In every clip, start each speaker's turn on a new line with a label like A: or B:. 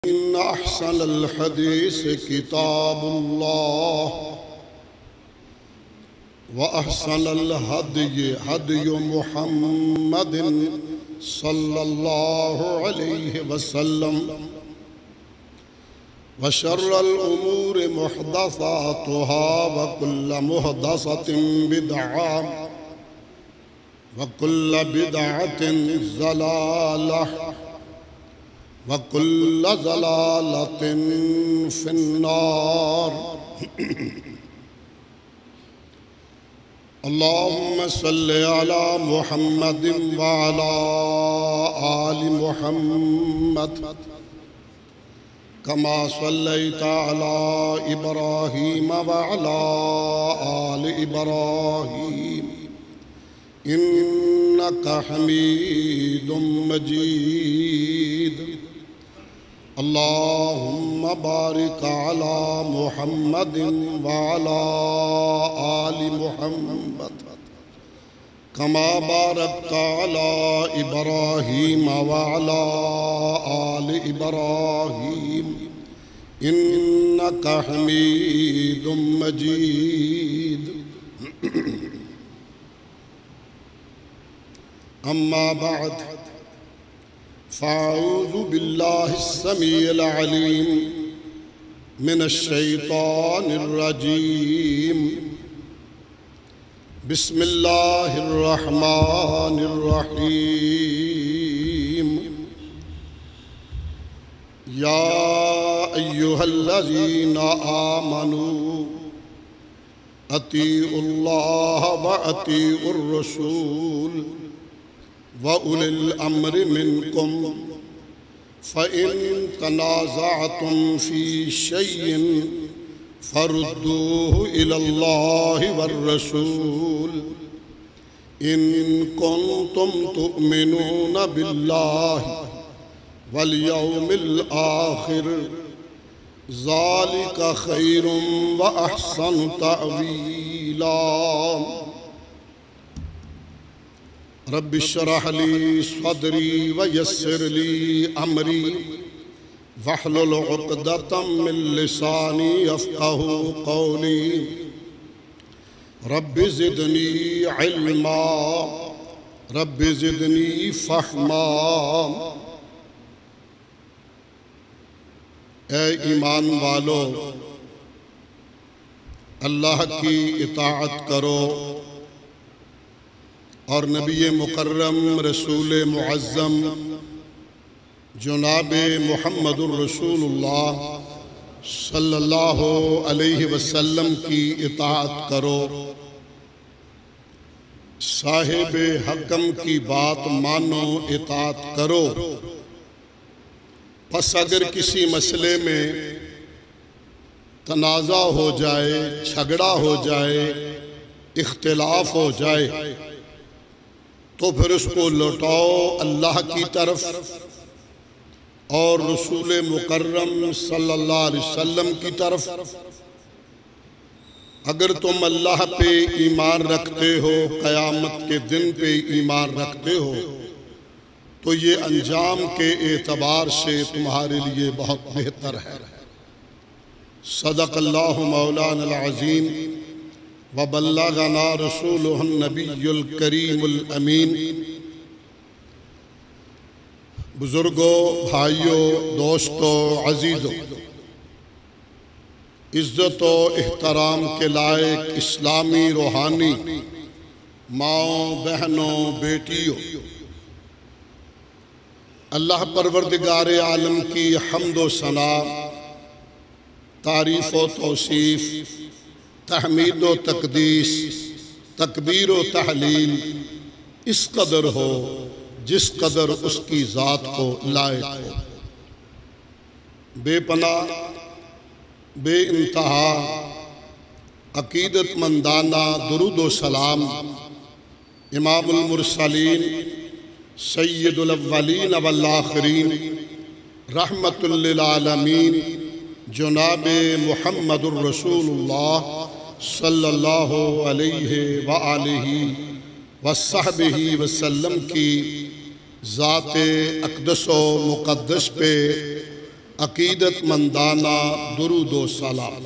A: इन्न अहसनल हदीस किताबुल्लाह व अहसनल हदी मुहम्मदिन सल्लल्लाहु अलैहि वसल्लम व शर्रल उमूरि मुहदसातुहा व कुल्ल मुहदसतिन बिदअह व कुल्ल बिदअतिन ज़लालह व कुल्ल ज़लालतिन फिन्नार। अल्लाहुम्मा सल्लि अला मुहम्मदिन व अला आलि मुहम्मद कमा सल्लैता अला इब्राहीम व अला आलि इब्राहीम इन्नका हमीदुम मजीद। अल्लाहुम्मा बारिक अला मुहम्मदिन व अला आलि मुहम्मद कमा बारकता अला इब्राहीम व अला आलि इब्राहीम इन्नका हमीदुम मजीद। अम्मा बाद फ़अऊज़ु बिल्लाहिस समीइल अलीम मिनश शैतानिर रजीम। बिस्मिल्लाहिर रहमानिर रहीम। या अय्युहल्लज़ीना आमनू अतीउल्लाह व अतीउर रसूल व उलिल अम्रि मिनकुम फ़इन तनाज़अतुम फ़ी शैइन फ़रुद्दूहु इलल्लाहि वर रसूल इन कुन्तुम तुअमिनून बिल्लाहि वल यौमिल आखिर ज़ालिका खैरुम व अहसनु तअवीला। रब्बि इश्रह ली सदरी व यस्सिर ली अमरी वहलुल उक़दतम मिन लिसानी यफ़क़हू क़ौली। Rabbi ज़िदनी इल्मा rabbi ज़िदनी फ़हमा। ए ईमान वालो, अल्लाह की इताअत करो और नबी मुकर्रम रसूल मुअज़्ज़म जनाब मुहम्मदुर रसूलुल्लाह सल्लल्लाहु अलैहि वसल्लम की इताअत करो। साहिब हकम की बात मानो, इताअत करो। बस अगर किसी मसले में तनाज़ा हो जाए, झगड़ा हो जाए, इख्तिलाफ हो जाए तो फिर उसको लौटाओ अल्लाह की तरफ और रसूल मुकर्रम सल्लल्लाहु अलैहि वसल्लम की तरफ। अगर तुम अल्लाह पे ईमान रखते हो, क़यामत के दिन पे ईमान रखते हो, तो ये अंजाम के एतबार से तुम्हारे लिए बहुत बेहतर है। सदक़ल्लाहु मौलाना अज़ीम व बल्लगना रसूलुहुन नबियुल करीमुल अमीन। बुजुर्गों, भाइयों, दोस्तों, अजीज़ों, इज़्ज़त व एहतराम के लायक इस्लामी रूहानी माओ, बहनों, बेटियों, अल्लाह परवरदिगार आलम की हम्द व सना, तारीफ़ व तौसीफ़, तहमीद व तकदीस, तकबीर व तहलील इस कदर हो जिस कदर उसकी ज़ात को लायक हो। बेपनाह, बेइंतहा अकीदतमंदाना दुरूद व सलाम इमामुल मुरसलीन सय्यदुल अव्वलीन वल आखिरीन रहमतुल लिल आलमीन जनाब मुहम्मदुर रसूलुल्लाह सल्लल्लाहु अलैहि व आलिहि वस्सहबिही वसल्लम की ज़ात अक़दस व मुक़द्दस पे अकीदतमंदाना दुरूदो सलाम।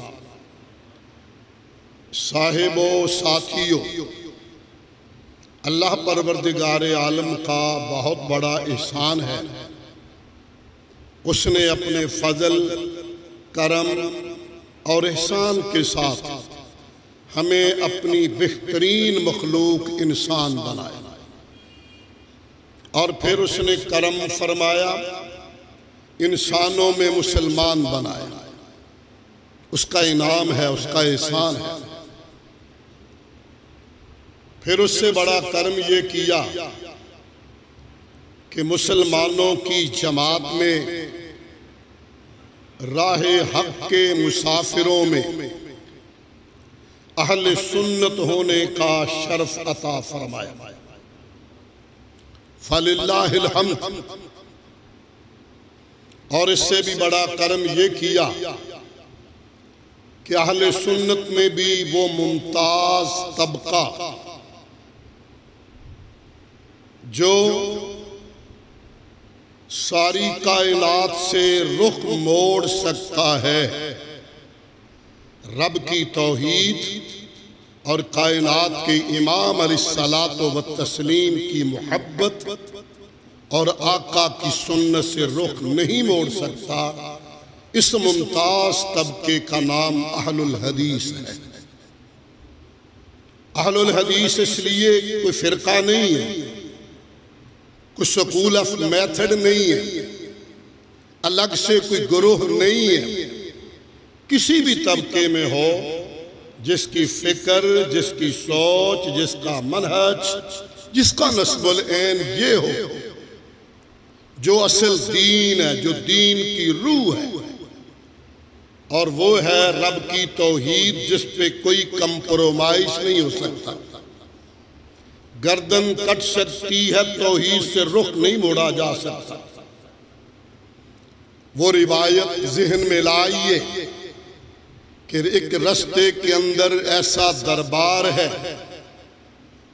A: साहिबो साथियों, अल्लाह परवरदिगार आलम का बहुत बड़ा एहसान है। उसने अपने फजल, करम और एहसान के साथ हमें अपनी बेहतरीन मखलूक इंसान बनाया और फिर उसने करम फरमाया, इंसानों में मुसलमान बनाया। उसका इनाम है, उसका एहसान है। फिर उससे बड़ा कर्म ये किया कि मुसलमानों की जमात में राहे हक के मुसाफिरों में अहले सुन्नत होने का शर्फ अता फरमाया। फलिल्लाहिल हम्द। और इससे भी बड़ा कर्म ये किया कि अहले सुन्नत में भी वो मुमताज तबका जो सारी कायनात से रुख मोड़ सकता है, रब की तौहीद और कायनात के इमाम अलैहिस्सलातो व तस्लीम की मोहब्बत और आका की सुन्नत से रुख नहीं मोड़ सकता, इस मुमताज तबके का नाम अहलुल हदीस है। अहलुल हदीस इसलिए कोई फिरका नहीं है, कोई स्कूल ऑफ मेथड नहीं है, अलग से कोई गुरूह नहीं है। किसी भी तबके में हो, जिसकी फिक्र, जिसकी सोच, जिसका मनहज, जिसका नस्बुल ऐन ये हो, जो असल दीन है, जो दीन की रूह है, और वो है रब की तौहीद, जिस पे कोई कंप्रोमाइज नहीं हो सकता। गर्दन कट सकती है, तौहीद से रुख नहीं मोड़ा जा सकता। वो रिवायत ज़हन में लाइए कि एक रस्ते के अंदर ऐसा दरबार है,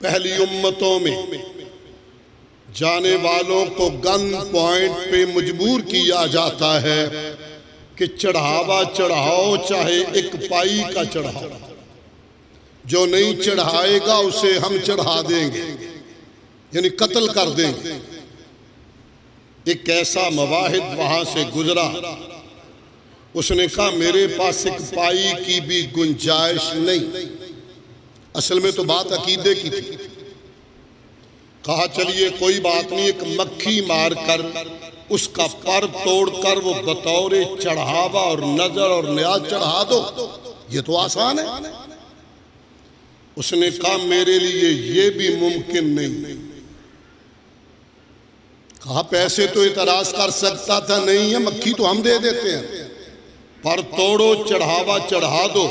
A: पहली उम्मतों में जाने वालों को गन पॉइंट पे मजबूर किया जाता है कि चढ़ावा चढ़ाओ, चाहे एक पाई का चढ़ाओ, जो नहीं चढ़ाएगा उसे हम चढ़ा देंगे, यानी कत्ल कर देंगे। एक ऐसा मवाहिद वहां से गुजरा, उसने कहा मेरे पास एक पाई की भी गुंजाइश नहीं। असल में तो बात अकीदे की थी। कहा चलिए कोई बात नहीं, एक मक्खी मारकर उसका पर तोड़कर वो बतौरे चढ़ावा और नजर और न्याज चढ़ा दो, ये तो आसान है। उसने कहा मेरे लिए ये भी मुमकिन नहीं। कहा पैसे तो इतराज कर सकता था, नहीं है, मक्खी तो हम दे देते हैं, पर तोड़ो चढ़ावा चढ़ा दो।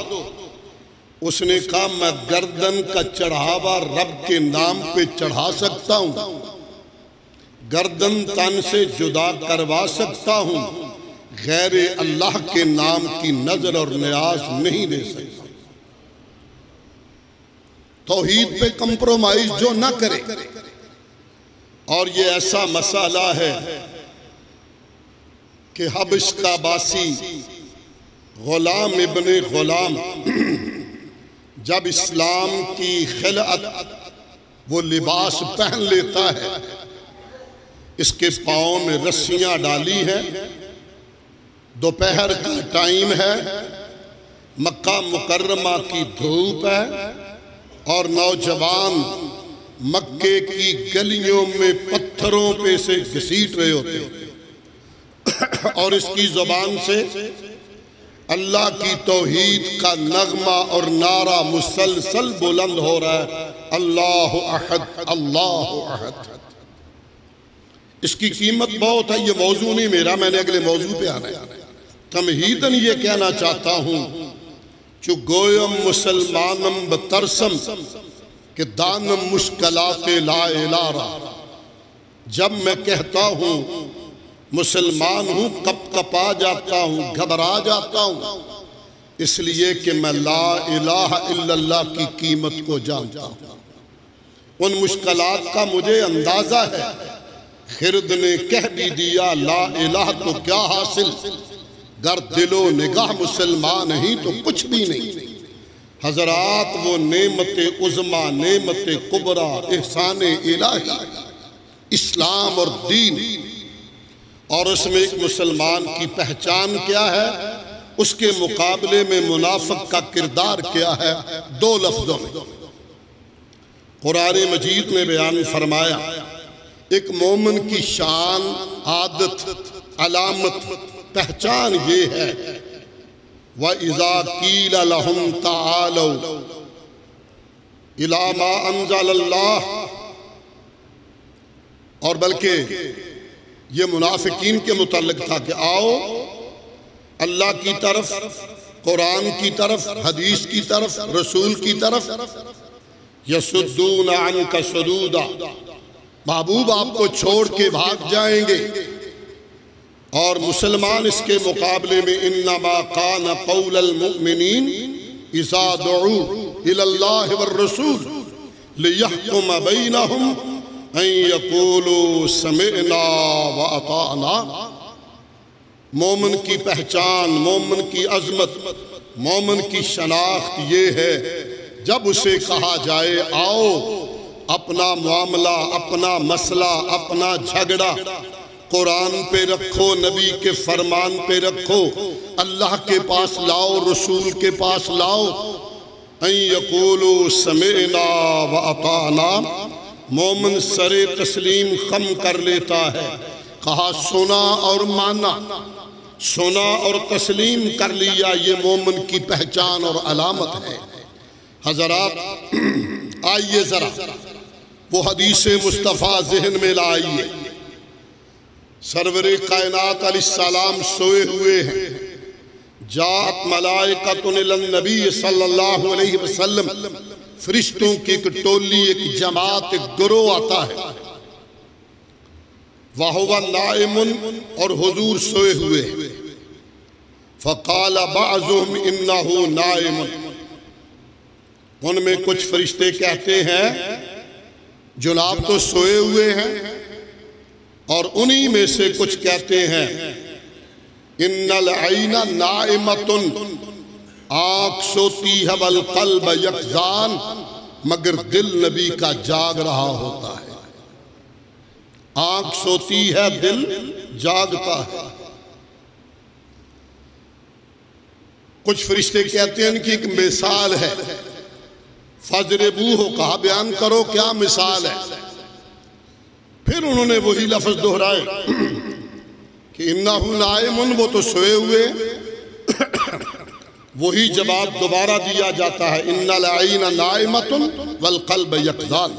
A: उसने कहा मैं गर्दन का चढ़ावा रब के नाम पे चढ़ा सकता हूं, गर्दन तन से जुदा करवा सकता हूं, गैर अल्लाह के नाम की नजर और न्याज नहीं दे सकता। तौहीद पे कंप्रोमाइज जो ना करे। और ये ऐसा मसाला है कि हबश का बासी गुलाम इब्ने गुलाम जब इस्लाम की खिलअत वो लिबास पहन लेता है, इसके पाँव में रस्सियां डाली हैं, दोपहर का टाइम है, मक्का मुकर्रमा की धूप है और नौजवान मक्के की गलियों में पत्थरों पे से घसीट रहे होते और इसकी जुबान से अल्लाह की तौहीद का नगमा और नारा मुसलसल बुलंद हो रहा है, अल्लाह अहद, अल्लाह अहद। इसकी कीमत बहुत है, ये मौजू नहीं मेरा, मैंने अगले मौजू पे आना है। तमहीदन ये कहना चाहता हूं चु गोयम मुसलमानम बतरसम कि दानम मुश्किलाते ला इलारा। जब मैं कहता हूं मुसलमान हूं, कपकपा जाता हूं, घबरा जाता हूं, इसलिए कि मैं ला इलाहा इल्लल्लाह की कीमत को जानता हूं। उन मुश्किलात का मुझे अंदाजा है। खिरद ने कह भी दिया ला इलाह तो क्या हासिल, गर दिलो निगाह मुसलमान नहीं तो कुछ भी नहीं। हजरात वो नेमत उज़्मा, नेमत कुबरा, एहसान इलाही इस्लाम और दीन, और उसमें एक मुसलमान की पहचान क्या है, उसके मुकाबले में मुनाफिक का किरदार क्या है। दो लफ्जों में कुरान मजीद ने बयान फरमाया, एक मोमिन की शान, आदत, अलामत, पहचान ये है, व इज़ा क़ील लहुम तालौ इला मा अंज़लल्लाह, और बल्कि ये मुनाफिकीन के मुतल्लिक़ था कि आओ अल्लाह की तरफ, कुरान की तरफ, हदीस की तरफ, रसूल की तरफ। यसुद्दून अन्का सुदूदा, महबूब आपको छोड़ के भाग जाएंगे। और मुसलमान इसके मुकाबले में इन्नमा कान कौलल मुमिनीन इज़ा दुऊ इलल्लाहि वर रसूल लियहकुम बैनहुम अन यक़ूलू समिअना व अताअना। मोमिन की पहचान, मोमिन की अजमत, मोमिन की शनाख्त ये है, जब उसे कहा जाए आओ अपना मामला, अपना मसला, अपना झगड़ा कुरान पे रखो, नबी के फरमान पे रखो, अल्लाह के पास लाओ, रसूल के पास लाओ। अन यक़ूलू समिअना व अताअना, मोमिन सरे तस्लीम खम कर लेता है। कहा सुना और माना, सुना और तस्लीम कर लिया, ये मोमिन की पहचान और अलामत है। हजरात आइए जरा वो हदीस मुस्तफ़ा ज़हन में लाइए। सरवरे कायनात अलैहिस्सलाम सोए हुए हैं। जात मलाइकतुन इलन नबी सल्लल्लाहु अलैहि वसल्लम, फरिश्तों की एक टोली, एक जमात, एक गिरोह आता है। वहुवा नाइमुन, और हुजूर सोए हुए हैं। फ़क़ाल बअज़ुहुम इन्नहु नाइमुन, उनमें कुछ फरिश्ते कहते हैं जुनाब तो सोए हुए हैं, और उन्हीं में से कुछ कहते हैं इन्नल ऐना नाइमतुन, आँख सोती है, वल क़ल्ब यक़ज़ान, मगर दिल नबी का जाग रहा होता है। आँख सोती है, दिल जागता है। कुछ फरिश्ते कहते हैं इनकी एक मिसाल है। फजरबू हो, कहा बयान करो क्या मिसाल है। फिर उन्होंने वही लफ्ज दोहराए कि इन्नहु नाइमुन, वो तो सोए हुए। वही जवाब दोबारा दिया जाता है, इन्नल ऐना नाइमतुन वल क़ल्ब यक़ज़ान,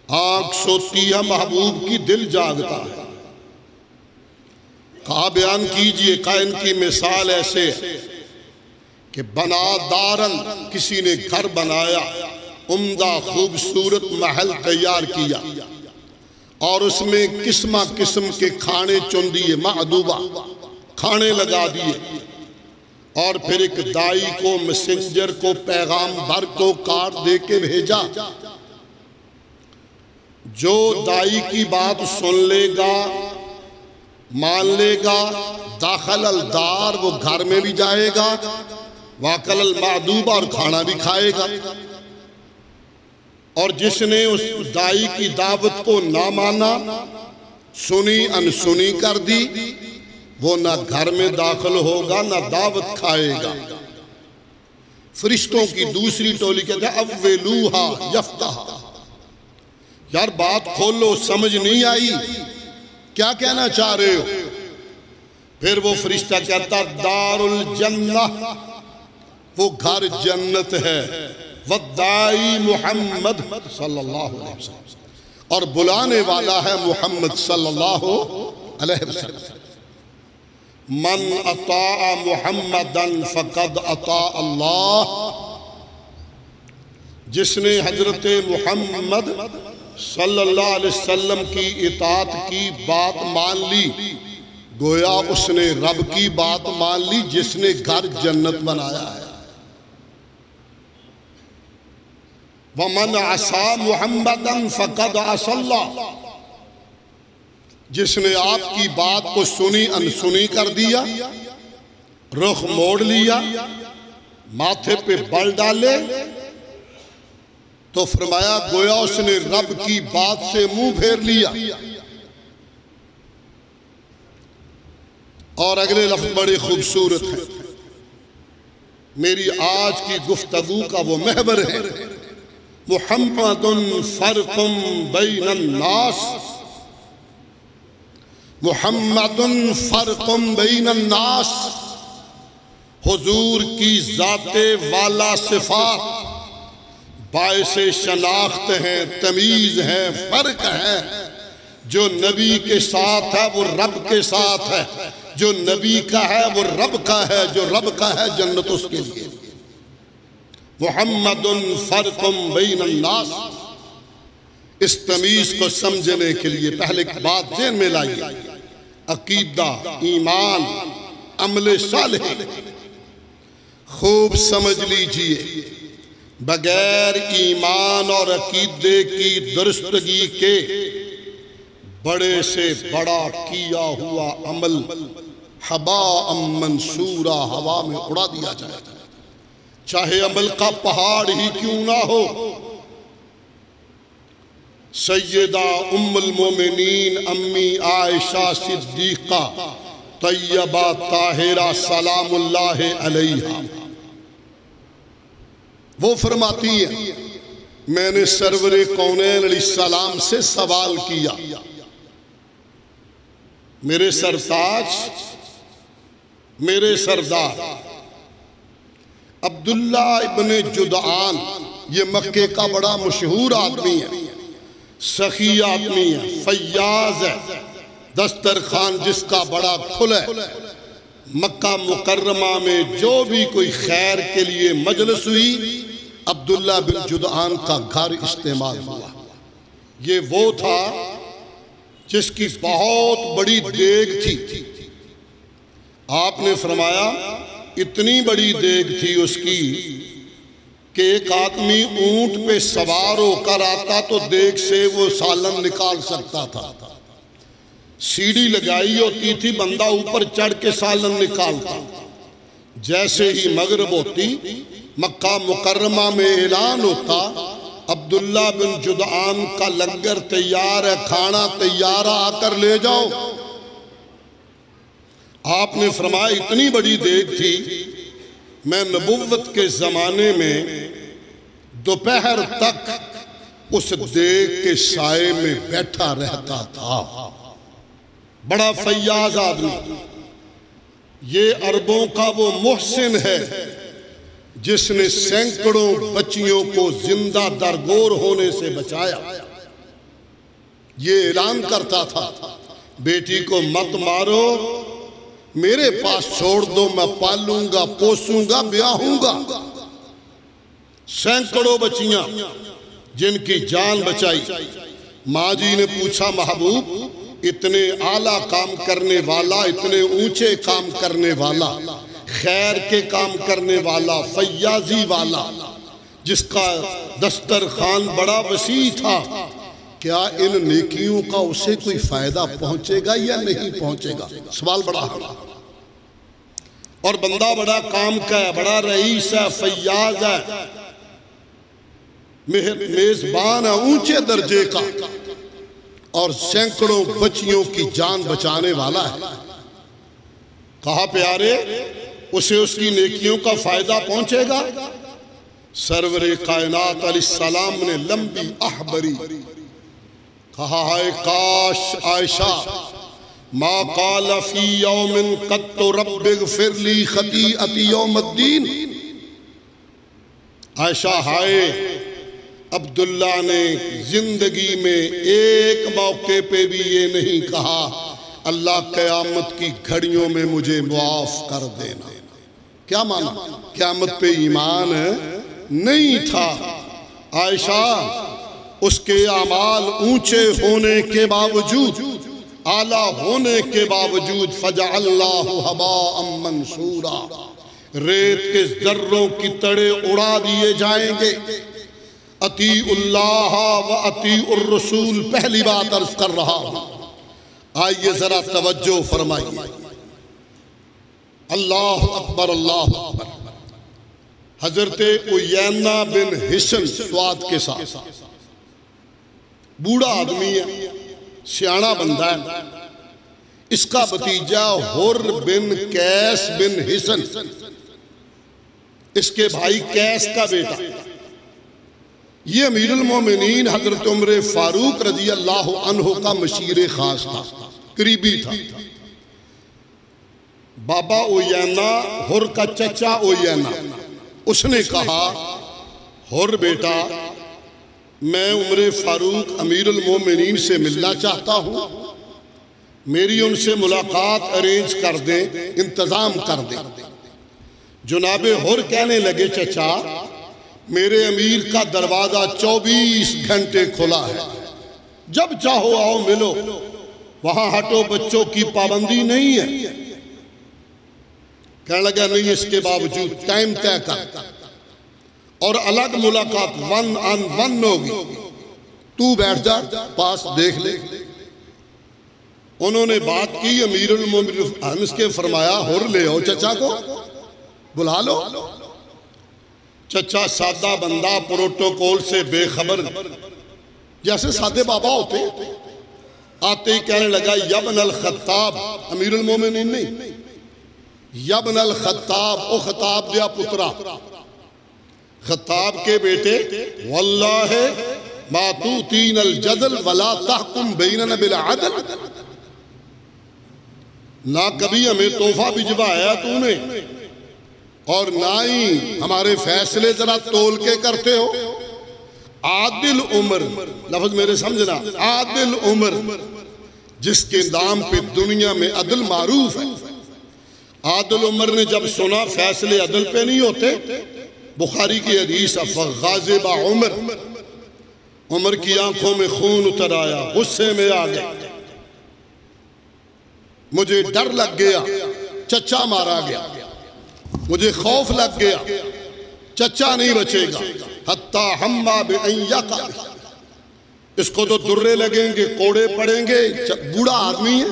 A: आँख सोती है महबूब की, दिल जागता है। कहा बयान कीजिए, कायन की मिसाल ऐसे कि बना दारन, किसी ने घर बनाया, उम्दा खूबसूरत महल तैयार किया, और उसमें किस्मा किस्म के खाने चुन दिए, मादूबा खाने लगा दिए, और फिर एक दाई को, मैसेंजर को, पैगाम्बर को कार्ड दे के भेजा। जो दाई की बात सुन लेगा, मान लेगा, दाखल अल दार, वो घर में भी जाएगा, वाकल अल मादूबा, और खाना भी खाएगा। और जिसने उस दाई की दावत को ना माना, सुनी अनसुनी कर दी, वो ना घर में दाखिल होगा, ना दावत खाएगा। फरिश्तों की दूसरी टोली कहते हैं अव्वलूहा यफ्ताह, यार बात खोलो, समझ नहीं आई, क्या कहना चाह रहे हो। फिर वो फरिश्ता कहता दारुल जन्नह, वो घर जन्नत है, वद्दाई मुहम्मद सल्लल्लाहु अलैहि वसल्लम, और बुलाने वाला है मुहम्मद सल्लल्लाहु अलैहि वसल्लम। मन अता मुहम्मदन फ़क़द अता अल्लाह, जिसने हजरत मुहम्मद सल्लल्लाहु अलैहि वसल्लम की इताअत की बात मान ली, गोया उसने रब की बात मान ली, जिसने घर जन्नत बनाया है। वमन असा मुहम्मदन फ़क़द असल्लाह, जिसने आपकी बात को सुनी अनसुनी कर दिया, रुख मोड़ लिया, माथे पे बल डाले, तो फरमाया गोया उसने रब की बात से मुंह फेर लिया। और अगले लफ्ज बड़े खूबसूरत है। मेरी आज की गुफ्तगू का वो महवर है, मुहम्मदुन फर्कुम बैनन नास, मुहम्मदुन फर्कुम बैनन नास। हुजूर की जाते वाला सिफात बायसे शनाख्त है, तमीज है, फर्क है। जो नबी के साथ है वो रब के साथ है, जो नबी का है वो रब का है, जो रब का है जन्नत उसके लिए। मुहम्मदुन फर्कुम बैनन नास। इस तमीज को समझने के लिए पहले एक बात ज़हन में लाइए, अकीदा, ईमान, अमल सालेह खूब समझ लीजिए। बगैर ईमान और अकीदे की दुरुस्तगी के बड़े से बड़ा किया हुआ अमल हबा मंसूरा, हवा में उड़ा दिया जाएगा, चाहे अमल का पहाड़ ही क्यों ना हो। सैयदा उम्मुल मोमिनीन अम्मी आयशा सिद्दीका तैयबा ताहिरा सलामुल्लाह अलैहा, वो फरमाती है मैंने सरवरे कौनैन अलैहिस्सलाम से सवाल किया, मेरे सरताज, मेरे सरदार अब्दुल्ला इब्ने जुदआन, ये मक्के का बड़ा मशहूर आदमी है, सखी आदमी है, फैयाज है, दस्तरखान जिसका बड़ा खुला है। मक्का मुकर्रमा में जो भी कोई खैर के लिए मजलिस हुई, अब्दुल्ला बिन जुदआन का घर इस्तेमाल हुआ। ये वो था जिसकी बहुत बड़ी देग थी। आपने फरमाया इतनी बड़ी देग थी उसकी कि एक आदमी ऊंट पे सवार होकर आता तो देग से वो सालन निकाल सकता था। सीढ़ी लगाई होती थी, बंदा ऊपर चढ़ के सालन निकालता। जैसे ही मगरिब होती, मक्का मुकर्रमा में ऐलान होता अब्दुल्ला बिन जुदआन का लंगर तैयार है, खाना तैयार, आकर ले जाओ। आपने फरमाया इतनी बड़ी देग थी, मैं नबुव्वत के जमाने में दोपहर तक उस देग के साए में बैठा रहता था। बड़ा फैयाज आदमी। ये अरबों का वो मुहसिन है जिसने सैकड़ों बच्चियों को जिंदा दरगोर होने से बचाया। ये ऐलान करता था बेटी को मत मारो, मेरे पास छोड़ दो, मैं पालूंगा, पोसूंगा, ब्याहूंगा। सैकड़ों बच्चियां जिनकी जान बचाई। माँ जी ने पूछा महबूब, इतने आला काम करने वाला, इतने ऊंचे काम करने वाला, खैर के काम करने वाला, फैयाजी वाला, जिसका दस्तरखान बड़ा वसी था, क्या इन नेकियों का उसे कोई फायदा पहुंचेगा या नहीं पहुंचेगा? सवाल बड़ा है। और बंदा बड़ा काम का है, बड़ा रईस है, फैयाज है, मेजबान है ऊंचे दर्जे का, और सैकड़ों बच्चियों की जान बचाने वाला है। कहा प्यारे, उसे उसकी नेकियों का फायदा पहुंचेगा? सरवरे कायनात अलैहिस्सलाम ने लंबी आह भरी, कहा है काश आयशा मा काल फी यौमिन कत्तु रब्बिगफिरली खतीअती यौमद्दीन। आयशा, हाय अब्दुल्ला ने जिंदगी में एक मौके पे भी ये नहीं कहा अल्लाह क़यामत की घड़ियों में मुझे मुआफ कर देना। क्या माना? क़यामत पे ईमान नहीं था। आयशा, उसके अमाल ऊंचे होने के बावजूद, आला होने के बावजूद, फजअल्लाहु हबाअम मंसूरा, रेत के जर्रों की तड़े उड़ा दिए जाएंगे। अतीउल्लाह व अतीउर रसूल, पहली बात अर्ज कर रहा हूं, आइए जरा तवज्जो फरमाइए। अल्लाह अकबर अल्लाह अकबर। हजरत उयैना बिन हिसन स्वाद के साथ, बूढ़ा आदमी है, सियाना बंदा है। इसका भतीजा हुर बिन कैस बिन हिसन, इसके भाई कैस का बेटा, ये अमीरुल मोमिनीन हजरत उमर फारूक रजी अल्लाह अन्हु का मशीर खास था, करीबी था। बाबा उयैना हुर का चचा उयैना, उसने कहा हुर बेटा मैं उमर फारूक अमीरुल मोमिनीन से मिलना चाहता हूं, मेरी उनसे मुलाकात अरेंज कर दे, इंतजाम कर दे। जनाबे हुर कहने लगे चचा मेरे अमीर का दरवाजा 24 घंटे खुला है, जब चाहो आओ मिलो, वहां हटो बच्चों की पाबंदी नहीं है। कहने लगा नहीं, इसके बावजूद टाइम तय कर और अलग मुलाकात 1 on 1 होगी, तू बैठ जा पास देख ले। उन्होंने बात की, अमीरुल मोमिनीन के फरमाया हुर ले आओ, चचा को बुला लो। चचा सादा बंदा, प्रोटोकॉल से बेखबर, जैसे सादे बाबा होते, आते ही कहने लगा यब्न अल खत्ताब, अमीरुल मोमिनीन नहीं, यब्न अल खत्ताब, ओ खत्ताब दिया पुत्रा, खत्ताब के बेटे, वल्लाह मा तूतीन अल जदल वला तहकुम बैनना बिल अदल, ना कभी हमें तोहफा भिजवाया तूने और ना ही हमारे फैसले जरा तोल के करते हो। आदिल उमर, लफ्ज मेरे समझना, आदिल उमर जिसके नाम पे दुनिया में अदल मारूफ है। आदिल उमर ने जब सुना फैसले अदल पे नहीं होते, बुखारी की हदीस, गाज़िबा उमर, उमर की आंखों में खून उतर आया, गुस्से में आ गया, मुझे डर लग गया, चचा मारा गया, मुझे खौफ लग गया, चचा नहीं बचेगा। हत्ता हम्मा बेअय्यका, इसको तो दुर्रे लगेंगे, कोड़े पड़ेंगे, बूढ़ा आदमी है।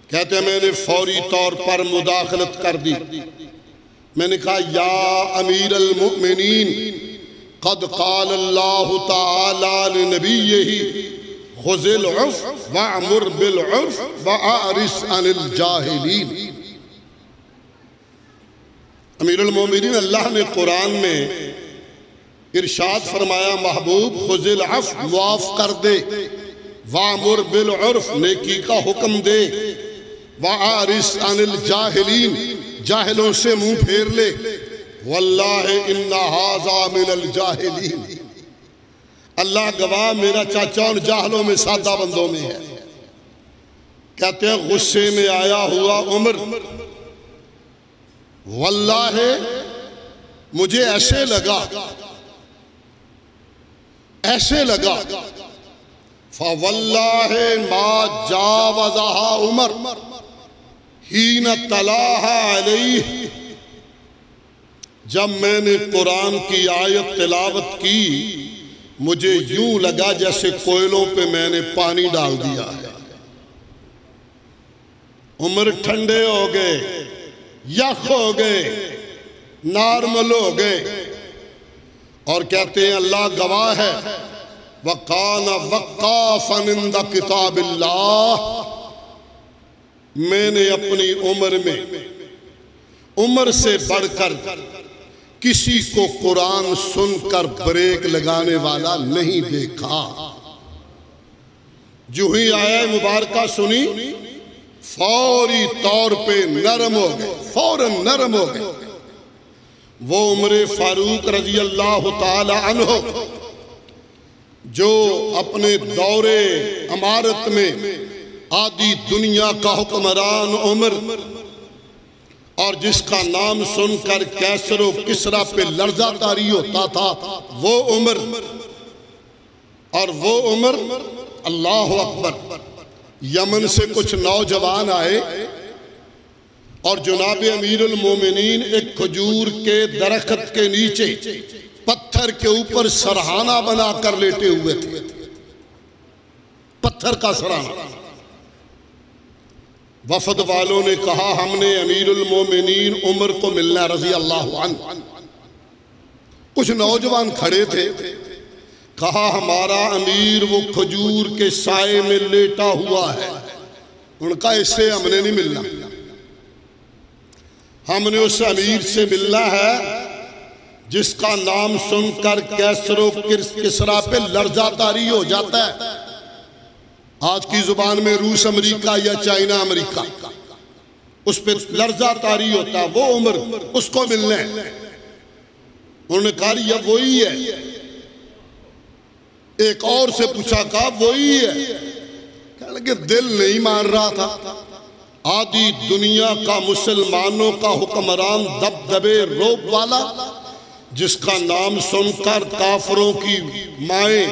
A: कहते हैं मैंने फौरी तौर पर मुदाखलत कर दी, मैंने कहा या अमीर अल मुमिनीन कद क़ाल अल्लाहु तआला लिनबिय्यिही खुज़िल उर्फ़ वअमुर बिल उर्फ़ वअरिस अनिल जाहिलीन। अमीरुल मोमिनीन, अल्लाह ने कुरान में इरशाद फरमाया महबूब खुज़िल अफ़्व, मुआफ़ कर दे, वअमुर बिल उर्फ़, नेकी का हुक्म दे, वअरिस अनिल जाहिलीन, जाहिलों से मुंह फेर ले, वल्लाहि इन्ना हाज़ा मिनल जाहिलीन, अल्लाह गवाह मेरा चाचा उन जाहलों में, सादा बंदों में है। कहते हैं गुस्से में आया हुआ उमर, वल्लाहि मुझे ऐसे लगा फवल्लाहि मा जावज़हा उमर हीन तलाहा अलैहि, जब मैंने कुरान की आयत तिलावत की मुझे यूं लगा जैसे कोयलों पे मैंने पानी डाल दिया है। उमर ठंडे हो गए, यख हो गए, नॉर्मल हो गए और कहते हैं अल्लाह गवाह है, वकाना वक्काफन इंद किताबिल्लाह, मैंने अपनी उम्र में उम्र से बढ़कर किसी को कुरान सुनकर ब्रेक लगाने वाला नहीं देखा। जो ही आया मुबारका सुनी फौरी तौर पे नरम हो गए, फौरन नरम हो गए। वो उमर फारूक रजी अल्लाह ताला अन्हु जो अपने दौरे अमारत में आदि दुनिया का हुक्मरान उमर और जिसका नाम सुनकर कैसरो किसरा पे लर्जा तारी होता था, वो उमर, और वो उमर अल्लाह अकबर, यमन से कुछ नौजवान आए और जनाब अमीरुल मोमिनीन एक खजूर के दरख्त के नीचे पत्थर के ऊपर सरहाना बनाकर लेटे हुए थे, पत्थर का सरहाना। वफद वालों ने कहा हमने अमीरुल मोमिनीन उमर को मिलना है रजी अल्लाह अन्हु। कुछ नौजवान खड़े थे, कहा हमारा अमीर वो खजूर के साए में लेटा हुआ है। उनका इससे हमने नहीं मिलना, हमने उस अमीर से मिलना है जिसका नाम सुनकर कैसरो किसरा पे लर्जा तारी हो जाता है। आज की जुबान में रूस अमेरिका या चाइना अमेरिका, उस पर लर्जा तारी होता है, वो उम्र उसको मिलना है। उन्होंने कहा यह वही है। एक और से पूछा, कहा वही है। कहने लगे दिल नहीं मान रहा था। आधी दुनिया का मुसलमानों का हुक्मरान दबदबे रोब वाला, जिसका नाम सुनकर काफरों की माएं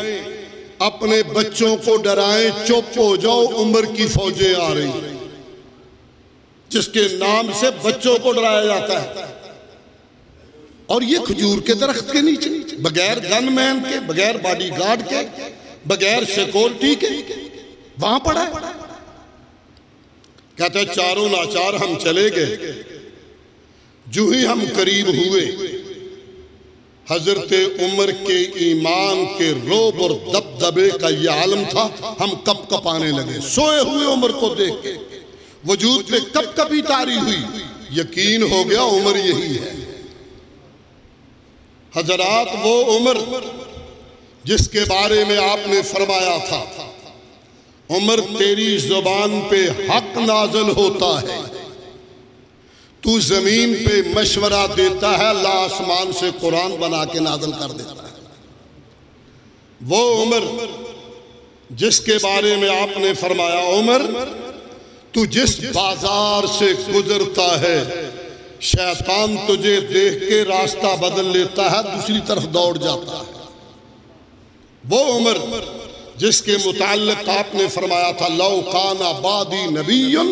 A: अपने बच्चों को डराएं, चुप हो जाओ उम्र की फौजें आ रही, जिसके नाम से बच्चों को डराया जाता है। और ये खजूर के दरख्त के नीचे, बगैर गनमैन के, बगैर बॉडीगार्ड के, बगैर सिक्योरिटी के वहां पड़ा है। कहते चारों नाचार हम चले गए। जो ही हम करीब हुए, हजरत उमर के ईमान के रोब और दबदबे का यह आलम था। हम कप कपाने लगे। सोए हुए उमर को देख के वजूद पे कप कपी तारी हुई। यकीन हो गया उमर यही है। हजरात, वो उमर जिसके बारे में आपने फरमाया था, उमर तेरी जुबान पे हक नाजल होता है, तू जमीन पे मशवरा देता है, अल्लाह आसमान से कुरान बना के नाजल कर देता है। वो उमर जिसके बारे में आपने फरमाया, उमर तू जिस बाजार से गुजरता है, शैतान तुझे देख के रास्ता बदल लेता है, दूसरी तरफ दौड़ जाता है। वो उमर जिसके मुताल्लिक आपने फरमाया था, लौ काना बादी नबीयुन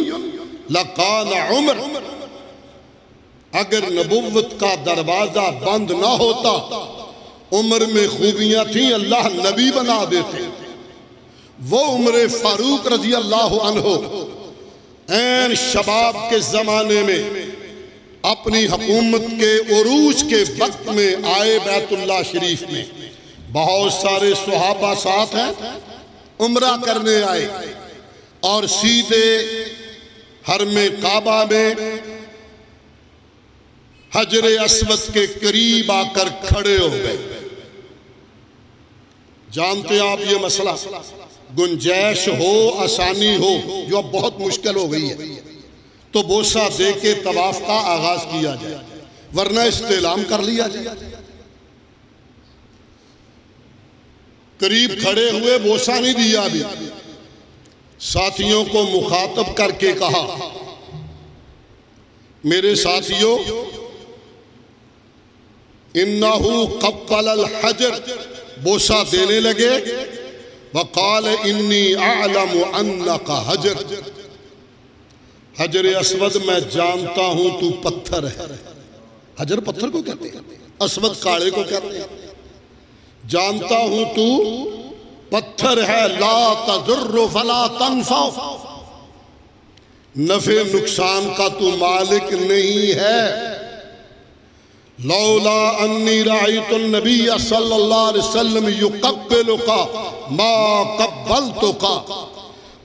A: लकाना उमर, अगर नबुव्वत का दरवाजा बंद ना होता, उम्र में खूबियां थी, अल्लाह नबी बना देते। वो उम्र फारूक रजी अल्लाह अन्हु ऐन शबाब के जमाने में अपनी हुकूमत के उरूज के वक्त में आए बैतुल्लाह शरीफ में। बहुत सारे सुहाबा साथ हैं, उम्रा करने आए और सीधे हरमे काबा में हजरे अस्वद के करीब आकर खड़े हो गए। जानते आप ये मसला, गुंजाइश हो, आसानी हो, जो अब बहुत मुश्किल हो गई है, तो बोसा दे के तवाफ का आगाज किया जाए, वरना इस्तेलाम कर लिया जाए। करीब खड़े हुए, बोसा नहीं दिया। अभी साथियों को मुखातब करके कहा, मेरे साथियों, इन्नहु क़ब्बल अल हजर, बोसा देने लगे। वक़ाल इन्नी अअलमु अन्नका हजर, हजर अस्वद मैं जानता हूं तू पत्थर है। हजर पत्थर को कहते हैं, अस्वद काले को कहते हैं। जानता हूं तू पत्थर है। ला तज़ुर्रु फला तनफ़ा, नफे नुकसान का तू मालिक नहीं है। लौला अन्नी राइतु नबिय्य सल्लल्लाहु अलैहि वसल्लम युक़ब्बिलुका मा क़ब्बलतुका,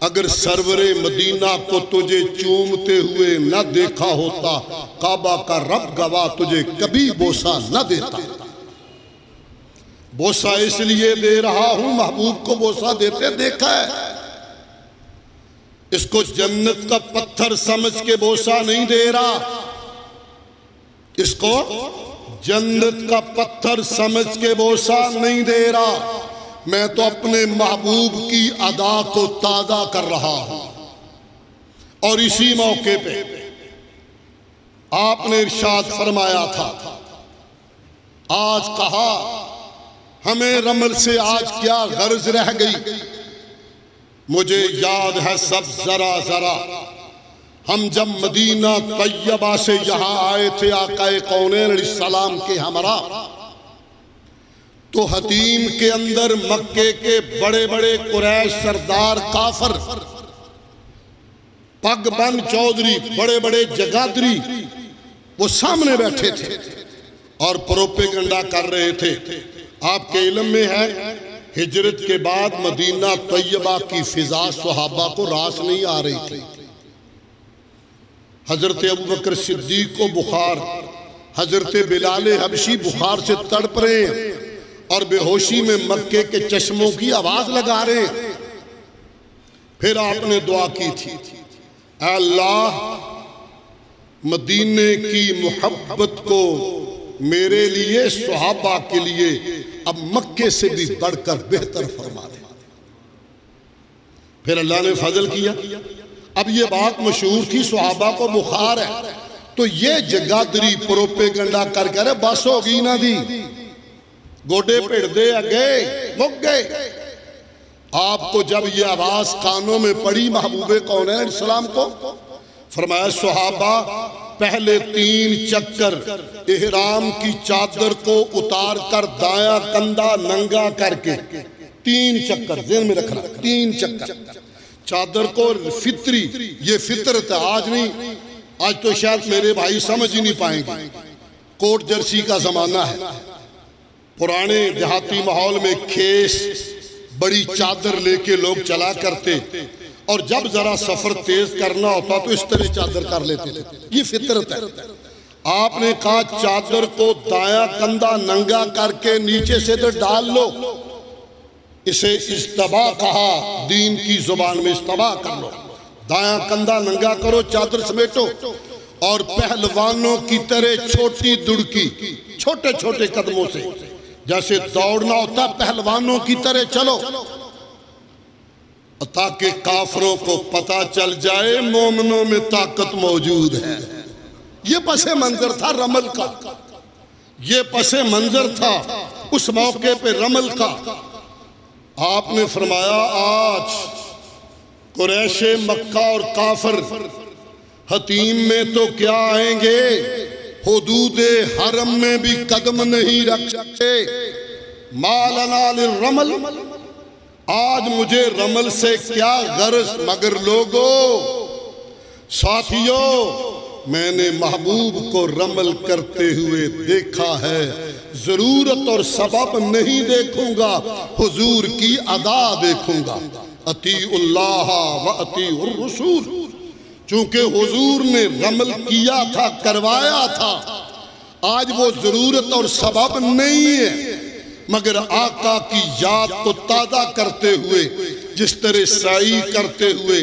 A: अगर सरवरे मदीना को तुझे चूमते हुए न देखा होता, काबा का रब गवाह तुझे कभी बोसा न देता। बोसा इसलिए दे रहा हूं, महबूब को बोसा देते देखा है। इसको जन्नत का पत्थर समझ के बोसा नहीं दे रहा, इसको जन्नत का पत्थर समझ के बोसा नहीं दे रहा। मैं तो अपने महबूब की अदा को ताज़ा कर रहा हूं। और इसी मौके पे आपने इरशाद फरमाया था, आज कहा हमें रमल से आज क्या गर्ज रह गई। मुझे याद है सब जरा जरा, हम जब मदीना तैयबा से यहाँ आए थे आकाए कौनैन अलैहिस्सलाम के हमरा, तो हतीम के अंदर मक्के के बड़े बड़े कुरैश सरदार काफर पगबन चौधरी, बड़े बड़े जगादरी वो सामने बैठे थे और प्रोपेगंडा कर रहे थे। आपके इल्म में है, हिजरत के बाद मदीना तैयबा की फिजा सहाबा को रास नहीं आ रही थी। हजरत अबू बकर सिद्दीक को बुखार, हजरत बिलाल हबशी बुखार से तड़प रहे हैं और बेहोशी में मक्के के चश्मों की आवाज लगा रहे हैं। फिर आपने दुआ की थी, अल्लाह मदीने की मोहब्बत को मेरे लिए, सहाबा के लिए अब मक्के से भी बढ़कर बेहतर फरमा दे। फिर अल्लाह ने फजल किया। अब ये बात मशहूर थी, सहाबा को बुखार है, तो ये जगादरी प्रोपेगंडा कर कह रहे बस होगी ना दी, गोडे भिड़ दे अगे मुक गए। आपको जब ये आवाज कानों में पड़ी महबूबे कौन है इस्लाम को, फरमाया सहाबा पहले 3 चक्कर इहराम की चादर को उतार कर दाया कंधा नंगा करके 3 चक्कर जेहन में रखना, 3 चक्कर चादर को। फितरी, ये फितरत है, आज नहीं, आज तो शायद मेरे भाई समझ ही नहीं पाएंगे। कोट जर्सी का जमाना है, पुराने देहाती माहौल में खेस बड़ी चादर लेके लोग चला करते और जब जरा सफर तेज करना होता तो इस तरह चादर कर लेते थे। ये फितरत है। आपने कहा चादर को दाया कंधा नंगा करके नीचे से तो डाल लो, इसे इस्तबा कहा, दीन की जुबान में इस्तबा कर लो। दाया कंधा नंगा करो, चादर समेटो और पहलवानों की तरह छोटी दुड़की, छोटे छोटे कदमों से जैसे दौड़ना होता पहलवानों की तरह चलो, ताकि काफरों को पता चल जाए मोमिनों में ताकत मौजूद है। ये पसे मंजर था रमल का, ये पसे मंजर था उस मौके पे रमल का। आपने फरमाया आज कुरैशे मक्का और काफर हतीम में तो क्या आएंगे, हुदूदे हरम में भी कदम नहीं रख सकते। मालना लिर्रमल, आज मुझे रमल से क्या गर्ज, मगर लोगों साथियों मैंने महबूब को रमल करते हुए देखा है, जरूरत और सबब नहीं देखूंगा, हुजूर की अदा देखूंगा। अतीउल्लाह व अतीउर रसूल, चूंकि हुजूर ने रमल किया था, करवाया था, आज वो जरूरत और सबब नहीं है, मगर आका की याद को ताज़ा करते हुए, जिस तरह साई करते हुए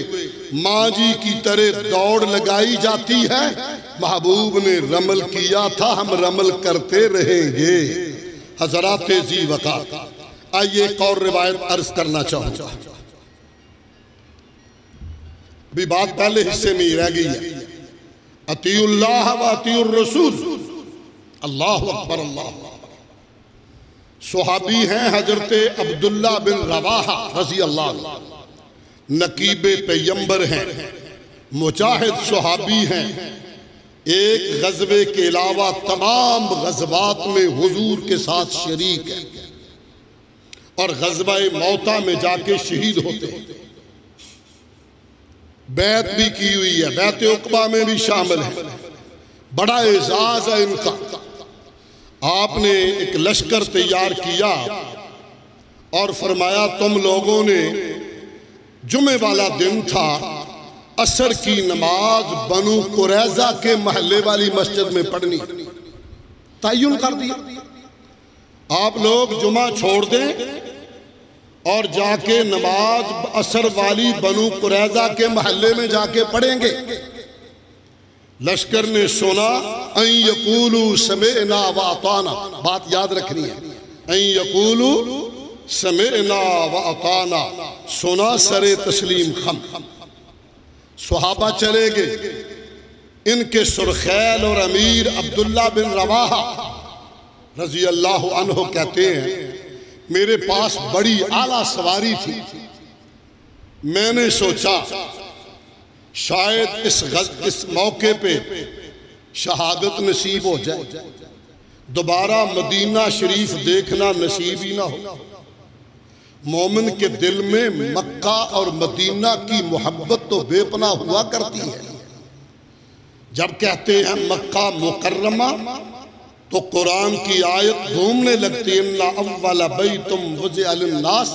A: माजी की तरह दौड़ लगाई जाती है, महबूब ने रमल किया था, हम रमल करते रहेंगे। हजरात जी वक़ात, आइए एक और रिवायत अर्ज करना चाहूँगा, भी बात पहले हिस्से में ही रह गई है। अतीउल्लाह व अतीउर रसूल, अल्लाहु अकबर अल्लाह। सुहाबी हैं हजरत अब्दुल्ला बिन रवाहा रजी अल्लाह, नकीबे पैगंबर हैं, मुजाहिद सुहाबी हैं, एक गजबे के अलावा तमाम गजबात में हुजूर के साथ शरीक है और गजबा मौता में जाके शहीद होते हैं। बैत भी की हुई है, बैत उकबा में भी शामिल है, बड़ा एजाज है इनका। आपने एक लश्कर तैयार किया और फरमाया तुम लोगों ने, जुमे वाला दिन था, असर की नमाज बनु कुरैजा के महल्ले वाली मस्जिद में पढ़नी, तय्युन कर दिया। आप लोग जुमा छोड़ दें और जाके नमाज असर वाली बनु कुरैजा के महल्ले में जाके पढ़ेंगे। लश्कर ने सुना, ऐ यकूलू समेना व अताना, बात याद रखनी है, ऐ यकूलू समेना व अताना, सुना सरे तस्लीम खम। सुहाबा चले गए, इनके सुरखैल और अमीर अब्दुल्ला बिन रवाहा रजी अल्लाह अन्हु कहते हैं, मेरे पास बड़ी आला सवारी थी, मैंने सोचा शायद इस मौके पे शहादत नसीब हो जाए, दोबारा मदीना शरीफ देखना नसीब ही ना हो। मोमिन के दिल में मक्का और मदीना की मोहब्बत तो बेपना हुआ करती है। जब कहते हैं मक्का मुकर्रमा तो कुरान की आयत घूमने लगती है, इन्ना अव्वला बैतुम वुज़िअ लिन्नास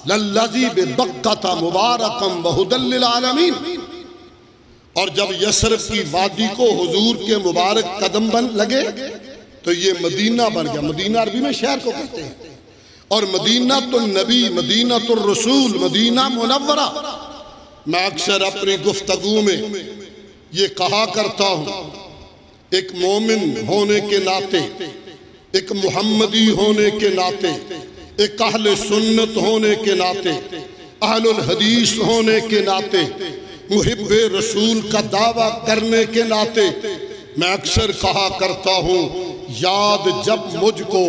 A: लल्लज़ी बिबक्कता मुबारकम व हुदल लिल आलमीन। और जब यसरब की वादी को हुजूर के मुबारक कदम बन लगे तो ये मदीना बन गया। मदीना अरबी में शहर को कहते हैं, और मदीना तो नबी, मदीना तो रसूल, मदीना मुनव्वरा। मैं अक्सर अपनी गुफ्तगू में ये कहा करता हूँ, एक मोमिन होने के नाते, एक मुहम्मदी होने के नाते, एक अहले सुन्नत होने के नाते, अहलुल हदीस होने के नाते, मुहिब्बे रसूल का दावा करने के नाते मैं अक्सर कहा करता हूँ, याद जब मुझको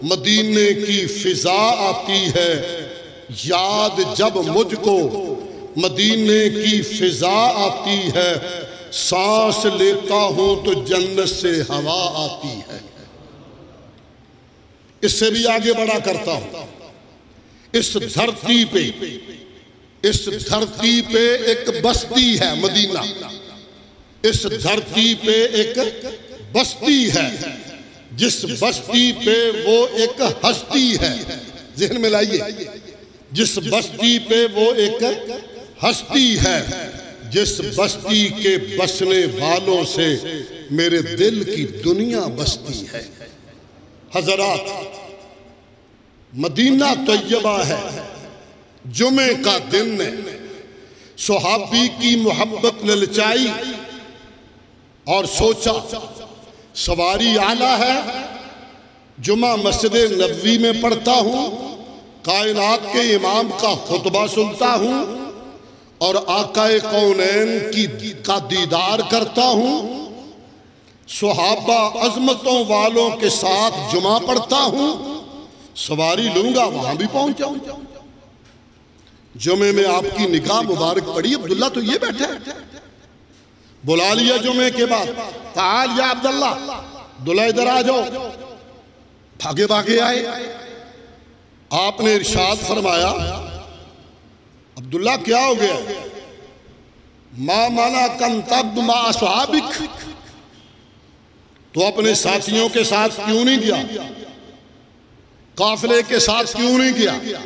A: मदीने की फिजा आती है, याद जब मुझको मदीने की फिजा आती है, सांस लेता हूं तो जन्नत से हवा आती है। इससे भी आगे बढ़ा करता हूं, इस धरती पे एक बस्ती है मदीना, इस धरती पे एक बस्ती है, जिस बस्ती पे वो एक हस्ती है। ज़हन में लाइए, जिस बस्ती पे वो एक हस्ती है, जिस बस्ती के बसने वालों से मेरे दिल की दुनिया बसती है। हजरात, मदीना तैयबा है। जुमे का दिन ने सुहाबी की मोहब्बत ललचाई और सोचा सवारी आला है, जुमा मस्जिद नबवी में पढ़ता हूँ, कायनात के इमाम का खुतबा सुनता हूँ और आकाए कौनैन का दीदार करता हूँ, सुहाबा अजमतों वालों के साथ जुमा पढ़ता हूँ, सवारी लूंगा वहां भी पहुंच जाऊंगा। जुमे में आपकी निगाह मुबारक पड़ी, अब्दुल्ला तो ये बैठे हैं, बुला लिया जुमे के बाद, ताल या अब्दुल्ला, दुल्हा इधर आ जाओ। भागे भागे आए, आपने इरशाद फरमाया, अब्दुल्ला क्या हो गया? मा माना कंतब मा अस्हाबिक, तो अपने साथियों के साथ क्यों नहीं गया? काफिले के साथ क्यों नहीं गया?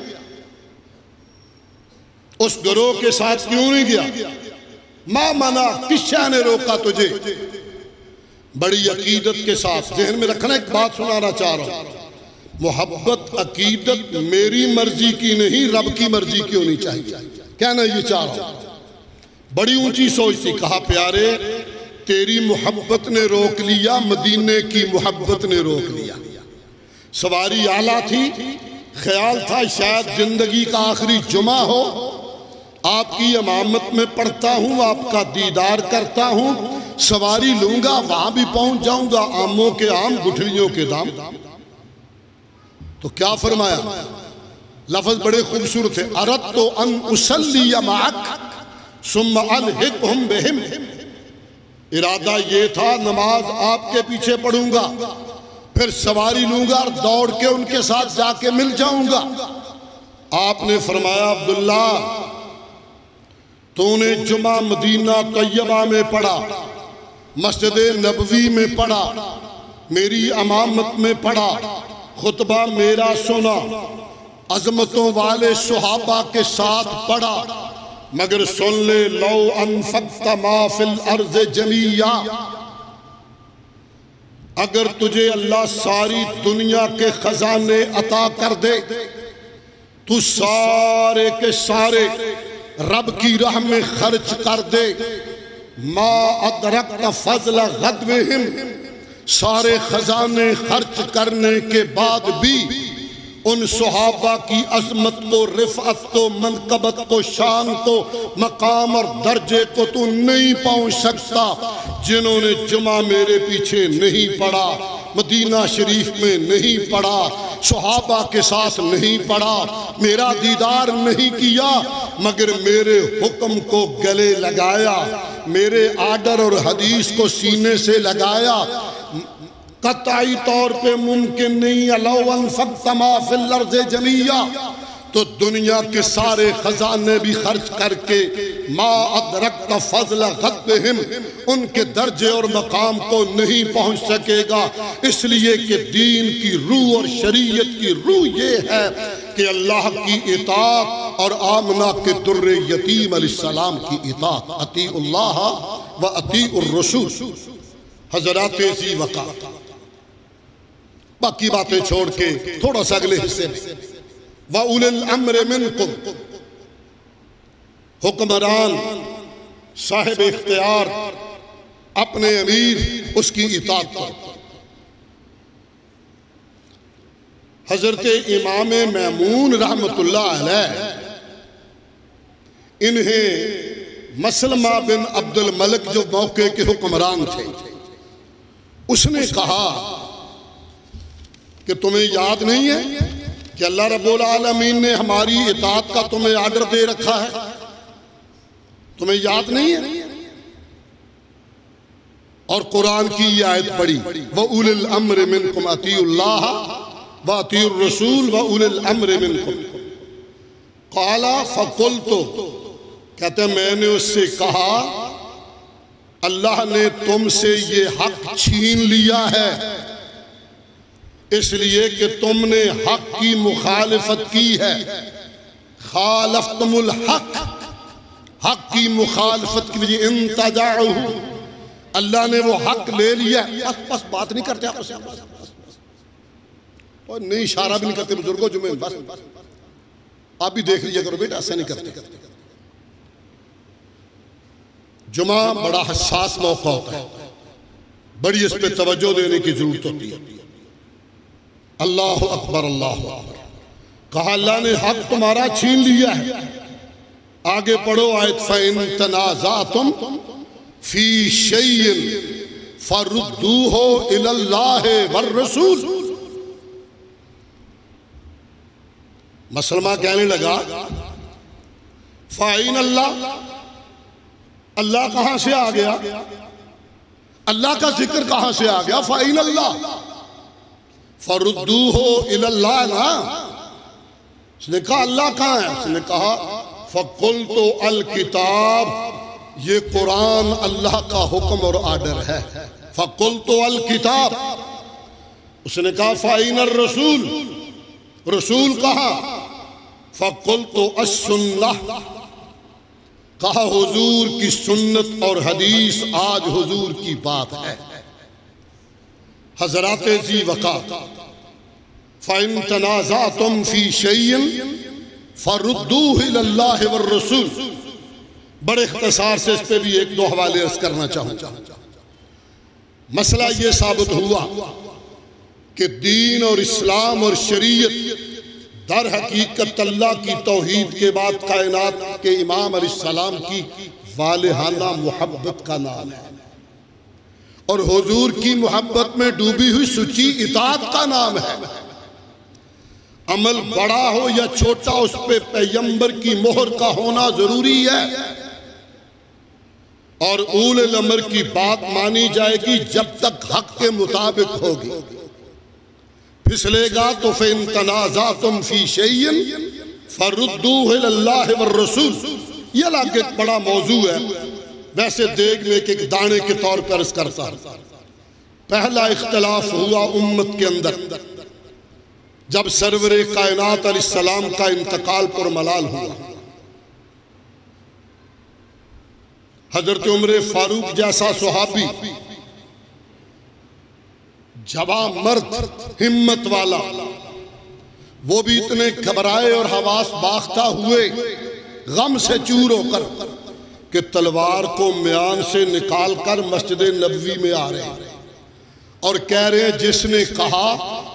A: उस गिरोह के साथ क्यों नहीं गया? मां मना, किस्सा ने रोका तुझे? बड़ी अकीदत के साथ जहन में रखना, एक बात सुनाना चाह रहा हूं, मोहब्बत अकीदत मेरी मर्जी की नहीं, रब की मर्जी की होनी चाहिए। कहना ये चाह रहा हूं, बड़ी ऊंची सोच थी। कहा प्यारे तेरी मोहब्बत ने रोक लिया, मदीने की मोहब्बत ने रोक लिया। सवारी आला थी, ख्याल था शायद जिंदगी का आखिरी जुमा हो, आपकी इमामत में पढ़ता हूँ, आपका दीदार करता हूँ, सवारी लूंगा वहां भी पहुंच जाऊंगा, आमों के आम गुठलियों के दाम। तो क्या फरमाया? लफ्ज बड़े खूबसूरत है, अरद तो अन उसल्ली माअक सुम्मा अलहिकहुम बिहिम। इरादा ये था नमाज आपके पीछे पढ़ूंगा, फिर सवारी लूंगा और दौड़ के उनके साथ जाके मिल जाऊंगा। आपने फरमाया अब्दुल्ला तूने जुमा मदीना तैयबा में पढ़ा, मस्जिद नबवी में पढ़ा, मेरी इमामत में पढ़ा, खुतबा मेरा सुना, अजमतों वाले सुहाबा के साथ पढ़ा, मगर सुन ले लो अनफक्त मा फिल अर्ज़ जमिया, अगर तुझे अल्लाह सारी दुनिया के खजाने अता कर दे, तू सारे के सारे रब की राह में खर्च कर दे, मा अदरक फजल गदवहिम, सारे खजाने खर्च करने के बाद भी उन सुहाबा की अजमत को, रिफअत को, मनकबत को, शान को, मकाम और दर्जे को तू नहीं पहुंच सकता जिन्होंने जुमा मेरे पीछे नहीं पढ़ा, मदीना शरीफ में नहीं पढ़ा, सुहाबा के साथ नहीं पढ़ा, मेरा दीदार नहीं किया, मगर मेरे हुक्म को गले लगाया, मेरे आर्डर और हदीस को सीने से लगाया। कतई तौर पे मुमकिन नहीं अलौन फक्तमा फिल अर्ज़ जमिया, तो दुनिया के सारे खजाने भी खर्च करके मा अदरक का फजल गद्बहिम, उनके दर्जे और मकाम को नहीं पहुंच सकेगा। इसलिए कि दीन की रूह और शरीयत की रूह ये है कि अल्लाह की इताअत और आमना के दुर्रे यतीम अलैहिस्सलाम की इताअत, अतीउल्लाह व अतीउर रसूल। हज़रात ज़ी वक़ा। बाकी बातें छोड़ के थोड़ा सा अगले हिस्से में व उलिल अम्र मिनकुम, हुक्मरान साहिब इख्तियार अपने अमीर उसकी इताअत करो। हजरत इमाम मैमून रहमतुल्लाह अलैह, इन्हें मसलमा बिन अब्दुल मलिक जो मौके के हुक्मरान थे, उसने कहा कि तुम्हें याद नहीं है कि अल्लाह रब्बुल आलमीन ने हमारी इताअत का तुम्हें आर्डर दे रखा है, तुम्हें याद नहीं है? और कुरान की ये आयत पढ़ी, व उलिल अम्र मिनकुम अतीउल्लाह व अतीउर रसूल व उलिल अम्र मिनकुम। क़ाला फ़क़ुल्तु, कहते मैंने उससे कहा अल्लाह ने तुमसे ये हक छीन लिया है इसलिए कि तुमने हक की मुखालिफत की है। खालफ्तमुल हक, हक की मुखालिफत की वजह इंतजाउ, अल्लाह ने वो हक ले लिया। बस बस बात नहीं करते आपस में, और नहीं इशारा भी नहीं करते बुजुर्गों जुमे, बस आप भी देख लीजिए करो बेटा, ऐसा नहीं करते। जुमा बड़ा हसास मौका होता है, बड़ी इस पे तवज्जो देने की जरूरत होती है। अल्लाह अकबर, अल्लाह अकबर। कहा अल्लाह ने हक तुम्हारा छीन लिया है। आगे पढ़ो आयत, फ़इन तनाज़अतुम फी शैइन फरुद्दूहु इलल्लाहि वर रसूल। मुसलमान कहने लगा फ़ाइन अल्लाह, अल्लाह कहां से आ गया? अल्लाह का जिक्र कहां से आ गया? फ़ाइन अल्लाह फरुद्दूहु इलल्लाह ना। उसने कहा अल्लाह कहाँ है? उसने कहा फ़क़ुल्तु अल किताब, ये कुरान अल्लाह का हुक्म और आर्डर है। फ़क़ुल्तु अल किताब, उसने कहा फ़ाइनर रसूल, रसूल कहा? फ़क़ुल्तु अस्सुन्नह, कहा हुजूर की सुन्नत और हदीस आज हुजूर की बात है। हज़रात ज़ी वक़ा, फ़इन तनाज़अतुम फ़ी शैइन फ़रुद्दूहु इलल्लाहि वर रसूल। बड़े इख्तिसार से इस पे भी एक दो हवाले अर्ज़ करना चाहूँगा। मसला ये साबित हुआ कि दीन और इस्लाम और शरीयत दर हकीकत अल्लाह की तौहीद के बाद कायनात के इमाम अलैहिस्सलाम की वालिहाना मोहब्बत का नाम है, और हुजूर की मोहब्बत में डूबी हुई सुची इताअत का नाम है। अमल बड़ा हो या छोटा, उस पे पैगंबर की मोहर का होना जरूरी है, और उल अमर की बात मानी जाएगी जब तक हक के मुताबिक होगी। फिसलेगा तो फ़इन तनाज़अतुम फ़ी शैइन फ़रुद्दूहु इलल्लाहि वर रसूल। ये अलग एक बड़ा मौजू है, वैसे देख में एक दाने के तौर पर अर्ज़ करता है। पहला इख्तिलाफ हुआ उम्मत के अंदर जब सरवरे कायनात अलैहिस्सलाम का इंतकाल पर मलाल हुआ। हजरत उमर फारूक जैसा सुहाबी, जवा मर्द, हिम्मत वाला, वो भी इतने घबराए और हवास बाख्ता हुए गम से चूर होकर कि तलवार को म्यान से निकाल कर मस्जिद नबवी में आ रहे हैं और कह रहे हैं जिसने कहा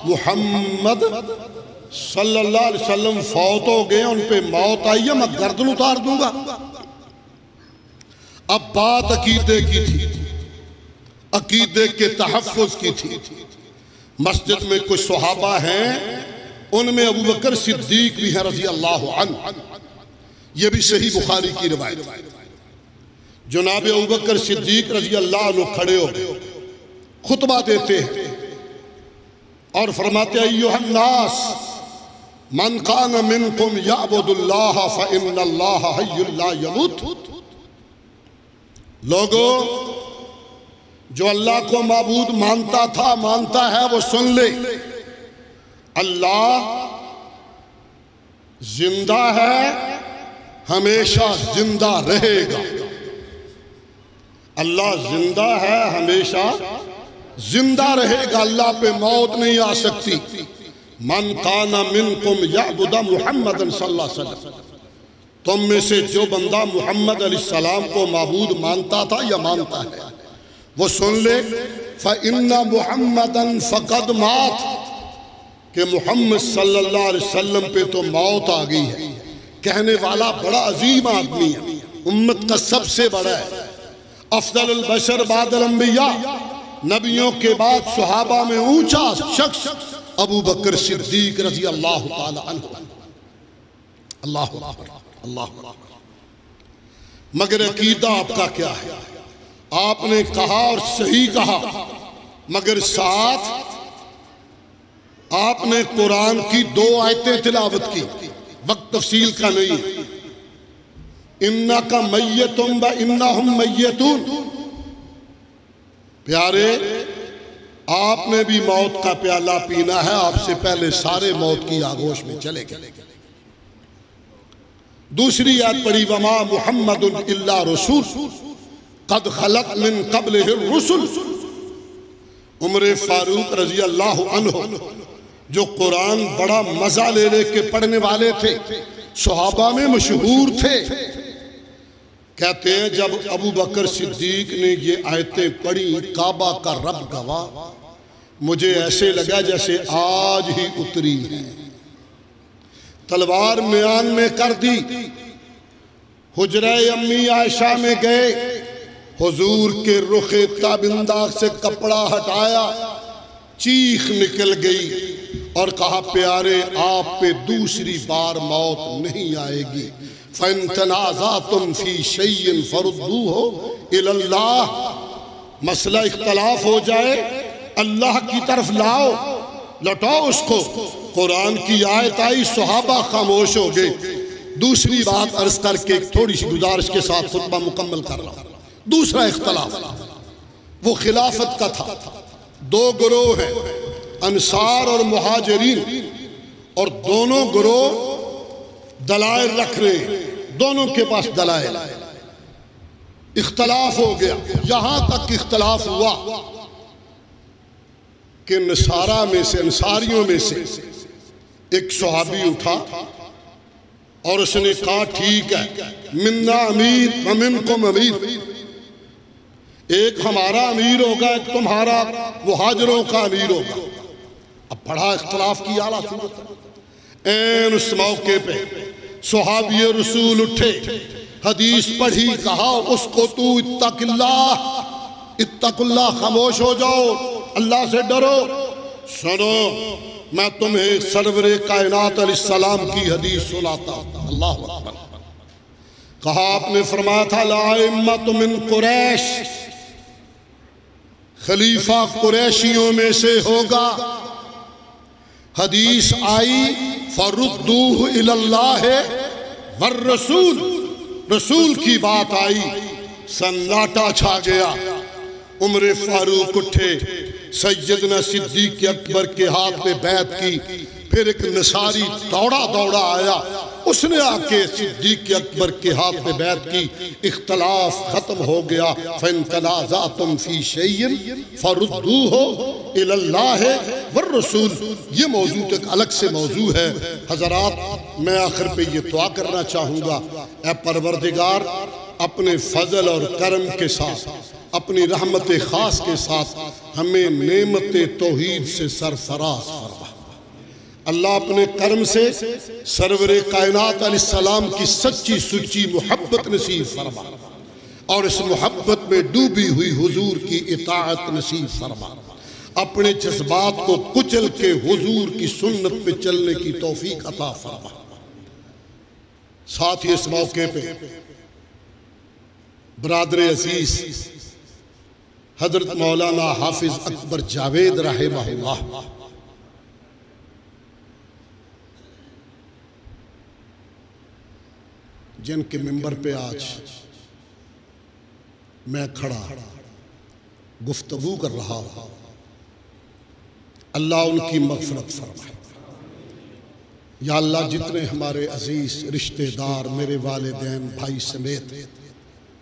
A: मुहम्मद सल्लल्लाहु अलैहि वसल्लम फौत हो गए, उन पे मौत आई है, मैं गर्दन उतार दूंगा। अब बात अकीदे की थी, अकीदे के तहफ़्फ़ुज़ की थी। मस्जिद में कुछ सहाबा हैं, उनमें अबू बकर सिद्दीक भी हैं रज़ी अल्लाह अन्हु। ये भी सही बुखारी की रिवायत। जनाब अबू बकर सिद्दीक रज़ी अल्लाह अन्हु खड़े हो खुतबा देते हैं और फरमाते अय्युहन्नास, मन कान मिनकुम याबुदुल्लाह फ़इन्नल्लाह हय्युन ला यमूत। लोगों, जो अल्लाह को माबूद मानता था, मानता है, वो सुन ले, अल्लाह जिंदा है, हमेशा जिंदा रहेगा। अल्लाह जिंदा है, हमेशा जिंदा रहेगा। अल्लाह पे मौत नहीं आ सकती। मन काना मिनकुम याबुदा मुहम्मदन सल्लल्लाहु अलैहि वसल्लम, तुम में से जो बंदा मोहम्मद अलैहिस्सलाम को माबूद मानता था या मानता है, वो सुन ले, फ़इन्ना मुहम्मदन फ़क़द मात, कि मोहम्मद सल्लल्लाहु अलैहि वसल्लम पे तो मौत आ गई है। कहने वाला बड़ा अजीम आदमी है, उम्मत का सबसे बड़ा है। अफ़ज़लुल बशर बादल अंबिया, नबियों के बाद सुहाबा में ऊंचा शख्स अबू बकर सिद्दीक रज़ी अल्लाह ताला अन्हु। अल्लाह अल्लाह। मगर अकीदा आपका क्या है? आपने कहा और सही कहा, मगर साथ आपने कुरान की 2 आयतें तिलावत की, वक्त तफसील का नहीं। इन्ना का मैयतुम व इन्नहुम मैयतून। प्यारे, आपने भी मौत का प्याला पीना है, आपसे पहले सारे मौत की आगोश में चले गए। दूसरी आयत पढ़ी, वमा मुहम्मदुन इल्ला रसूल कद खलत मिन क़ब्लिहि रुसुल। उमर फारूक रजी अल्लाह अन्हु, जो कुरान बड़ा मजा ले के पढ़ने वाले थे, सहाबा में मशहूर थे, कहते हैं जब अबू बकर सिद्दीक ने ये आयतें पढ़ी, काबा का रब गवाह, मुझे ऐसे लगा जैसे आज ही उतरी है। तलवार म्यान में कर दी, हुजरा अम्मी आयशा में गए, हुजूर के रुखे ताबिंदा से कपड़ा हटाया, चीख निकल गई और कहा, प्यारे आप पे दूसरी बार मौत नहीं आएगी। फ़इन तनाज़अतुम फ़ी शैइन फ़रुद्दूहु इलल्लाह। मसला इख्तलाफ हो जाए, अल्लाह की तरफ लाओ, लौटाओ उसको। कुरान की आयत आई, सहाबा खामोश हो गए। दूसरी बात अर्ज करके थोड़ी सी गुजारिश के साथ खुतबा मुकम्मल कर रहा हूं। दूसरा इख्तलाफ वो खिलाफत का था। 2 गिरोह हैं, अंसार और मुहाजिरीन, और दोनों गिरोह दलाइल रख रहे हैं, दोनों के पास दलाइल। इख्तलाफ हो गया, यहां तक इख्तलाफ हुआ कि नसारा में से, अंसारियों में से एक सहाबी उठा और उसने कहा, ठीक है, मिन्ना अमीर व मिनकुम अमीर, एक हमारा अमीर होगा, एक तुम्हारा मुहाजिरों का अमीर होगा। अब बड़ा इख्तलाफ की आला सूरत। ऐन उस मौके पे सहाबी रसूल उठे, हदीस पढ़ी, कहा उसको, तू इत्तक़िल्लाह, इत्तक़ुल्लाह, खामोश हो जाओ, अल्लाह से डरो। सुनो, मैं तुम्हें सरवरे कायनात अलैहिस्सलाम की हदीस सुनाता हूं। अल्लाह अकबर। कहा, आपने फरमाया था, लाइम्मतु मिन कुरैश, खलीफा कुरैशियों में से होगा। हदीस आई, फरुद्दूहु इलल्लाह वर रसूल, रसूल की बात आई, सन्नाटा छा गया। उमर फारूक उठे, सैयदना सिद्दीक अकबर के हाथ में बैत की। फिर एक नसारी दौड़ा दौड़ा आया, उसने आके सिद्दीक अकबर के हाथ में बैत की। इख्तलाफ खत्म हो गया। फ़इन तनाज़अतुम फ़ी शैइन फ़रुद्दूहु इलल्लाह वर रसूल। ये मौजू एक अलग से मौजू है। हज़रात, मैं आखिर पे ये दुआ करना चाहूँगा, ऐ परवरदिगार, अपने फजल और करम के साथ, अपनी रहमत खास के साथ हमें नेमत तौहीद से सरफराज फरमा। अल्लाह अपने कर्म से सरवरे कायनात अलैहिस्सलाम की सच्ची सुच्ची मोहब्बत नसीब फरमा, और इस मोहब्बत में डूबी हुई हुजूर की इताअत नसीब फरमा। अपने जज्बात को कुचल के हुजूर की सुन्नत पे चलने की तौफीक अता फरमा। साथ ही इस मौके पे बरादर अजीज हजरत मौलाना हाफिज अकबर जावेद रहमहुल्लाह जिनके मिंबर पे आज मैं खड़ा गुफ्तगू कर रहा हूं, अल्लाह उनकी मग़फ़िरत फरमाए। या अल्लाह जितने हमारे अजीज रिश्तेदार, मेरे वालिदैन भाई समेत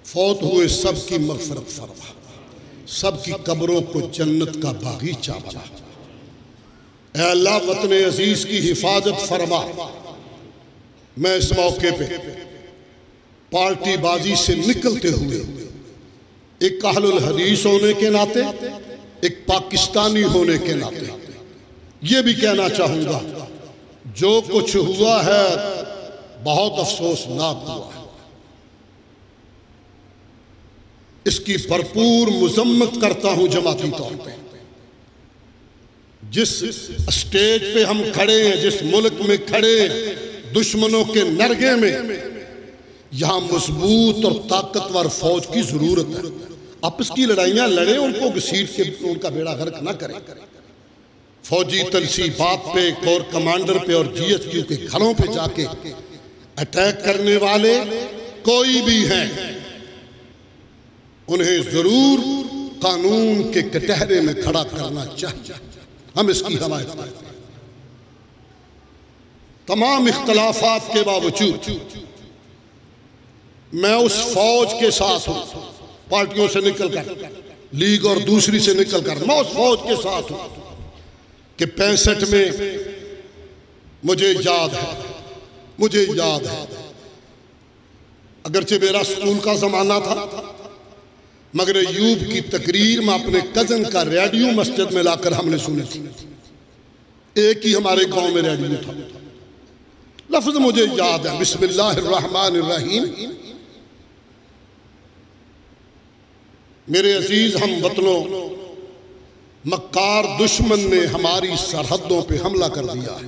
A: फौत हुए, सब की मग़फ़िरत फरमा, सब की कब्रों को जन्नत का बागीचा बना। ऐ अल्लाह वतन अजीज की हिफाजत फरमा। मैं इस मौके पे पार्टी बाजी से निकलते हुए एक अहलुल हदीस होने के नाते, एक पाकिस्तानी होने के नाते ये भी कहना चाहूंगा, जो कुछ हुआ है बहुत अफसोसनाक हुआ है। इसकी भरपूर मुजम्मत करता हूं जमाती तौर पे। जिस स्टेज पे हम खड़े हैं, जिस मुल्क में खड़े हैं, दुश्मनों के नरगे में, यहां मजबूत और ताकतवर फौज की जरूरत है। आपस की लड़ाइयां लड़े, उनको घसीट के उनका बेड़ा गर्क ना करें। फौजी तनसीबात पे, कोर कमांडर पे और GHQ के घरों पे जाके अटैक करने वाले कोई भी हैं, उन्हें जरूर कानून के कटहरे में खड़ा करना चाहिए। हम इसकी हिमायत करते हैं। तमाम इख्तलाफात के बावजूद मैं उस फौज के साथ हूं, पार्टियों से निकलकर, लीग और दूसरी से निकलकर मैं उस फौज के साथ हूं कि 65 में मुझे याद है, अगरचे मेरा स्कूल का जमाना था, मगर अयूब की तकरीर में अपने कजन का रेडियो मस्जिद में लाकर हमने सुनी थी। एक ही हमारे गांव में रेडियो था। लफ्ज मुझे याद है, बिस्मिल्लाहिर्रहमानिर्रहीम। मेरे अजीज हम वतनों, मक्कार दुश्मन ने हमारी सरहदों पे हमला कर दिया है।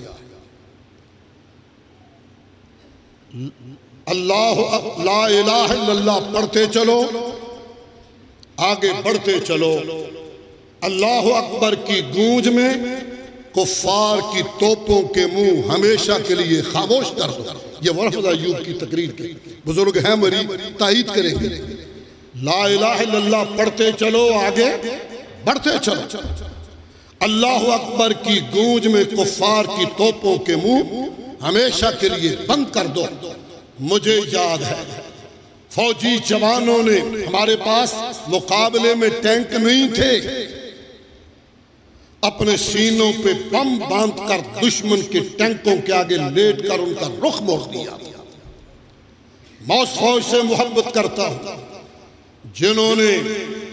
A: अल्लाह ला इलाहा इल्लल्लाह पढ़ते चलो, आगे बढ़ते चलो। अल्लाह अकबर की गूंज में कुफ्फार की तोपों के मुंह हमेशा के लिए खामोश कर दो। ये वरफ़ अय्यूब की तकरीर के बुजुर्ग हैं, मेरी तायीद करेंगे। ला इलाहा इल्लल्लाह पढ़ते चलो, आगे बढ़ते चलो। अल्लाह अकबर की गूंज में कुफ्फार की तोपों के मुंह हमेशा के लिए बंद कर दो। मुझे याद है फौजी जवानों ने, हमारे पास मुकाबले में टैंक नहीं थे, अपने सीनों पे बम बांधकर दुश्मन के टैंकों के आगे लेट कर उनका रुख मोड़ दिया। मैं उस फौज से मोहब्बत करता हूं जिन्होंने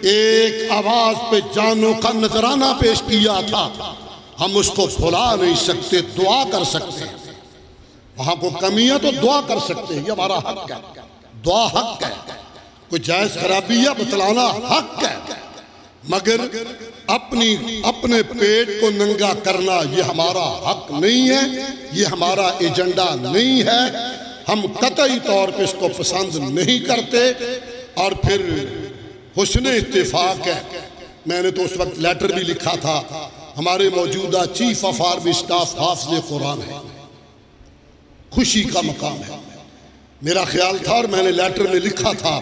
A: एक आवाज पे जानों का नजराना पेश किया था। हम उसको भुला नहीं सकते, दुआ कर सकते हैं। वहां को कमियां तो दुआ कर सकते हैं, ये हमारा हक है, दुआ हक है। कोई जायज खराबी है बतलाना हक है, मगर अपने पेट को नंगा करना ये हमारा हक नहीं है, ये हमारा एजेंडा नहीं है। हम कतई तौर पे इसको पसंद नहीं करते। और फिर हुस्न इत्तेफाक है, मैंने तो उस वक्त लेटर भी लिखा था, हमारे मौजूदा चीफ ऑफ आर्मी स्टाफ हाफिज़ कुरान है, खुशी का मकाम है। मेरा ख्याल था और मैंने लेटर में लिखा था,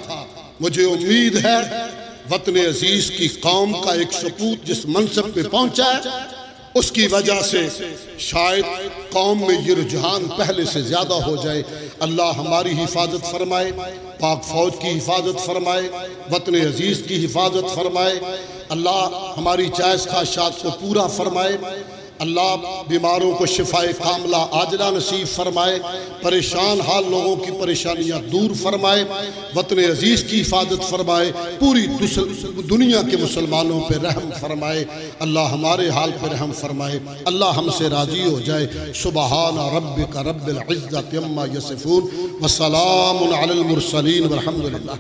A: मुझे उम्मीद है वतन अजीज की कौम का एक सपूत जिस मनसब पे पहुंचा है, उसकी वजह से शायद कौम में ये रुझान पहले से ज्यादा हो जाए। अल्लाह हमारी हिफाजत फरमाए, पाक फौज की हिफाजत फरमाए, वतन अजीज की हिफाजत फरमाए। अल्लाह हमारी जायज़ ख्वाहिशात को पूरा फरमाए। अल्लाह बीमारों को शिफाए कामला आजला नसीब फरमाए, परेशान हाल लोगों की परेशानियां दूर फरमाए, वतन अजीज की हिफाजत फरमाए, पूरी दुनिया के मुसलमानों पे रहम फरमाए। अल्लाह हमारे हाल पे रहम फरमाए, अल्लाह हमसे राजी हो जाए। सुबहान रब्बिका रब्बिल इज्जति अम्मा यसिफून व सलामुन अलल मुरसलीन वल्हम्दुलिल्लाह।